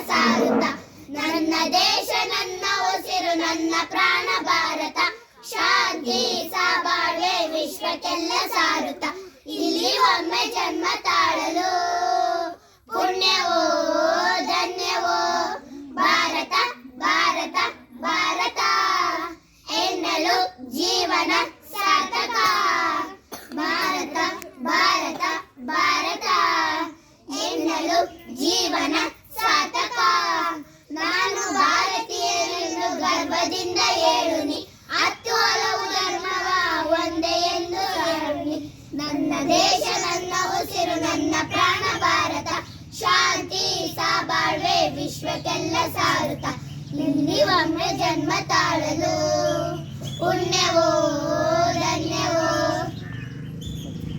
ಸಾರುತ್ತ ನನ್ನ ದೇಶ ನನ್ನ ಉಸಿರು ನನ್ನ ಪ್ರಾಣ ಭಾರತ ಶಾಂತಿ ಸಬಾಳ್ವೆ ವಿಶ್ವಕ್ಕೆಲ್ಲ ಸಾರುತ್ತ ಇಲ್ಲಿ ಒಮ್ಮೆ ಜನ್ಮ ತಾಳಲು ಪುಣ್ಯವೋ ಧನ್ಯವೋ ಭಾರತ ಭಾರತ ಭಾರತ ಎನ್ನಲು ಜೀವನ ಸಾರ್ಥಕ ಭಾರತ ಭಾರತ ಭಾರತ ಎನ್ನಲು ಜೀವನ ಸಾರ್ಥಕ ನಾನು ಭಾರತೀಯನೆಂದು ಗರ್ವದಿಂದ ಹೇಳುನಿ ಹತ್ತು ಹಲವು ಧರ್ಮವ ಒಂದೇ ಎಂದು ಹೇಳುನಿ ನನ್ನ ದೇಶ ನನ್ನ ಉಸಿರು ನನ್ನ ಪ್ರಾಣ ಭಾರತ ಶಾಂತಿ ಸಬಾಳ್ವೆ ವಿಶ್ವಕ್ಕೆಲ್ಲ ಸಾರುತ್ತ ಇಲ್ಲಿ ಒಮ್ಮೆ ಜನ್ಮ ತಾಳಲು ಪುಣ್ಯವೋ ಧನ್ಯ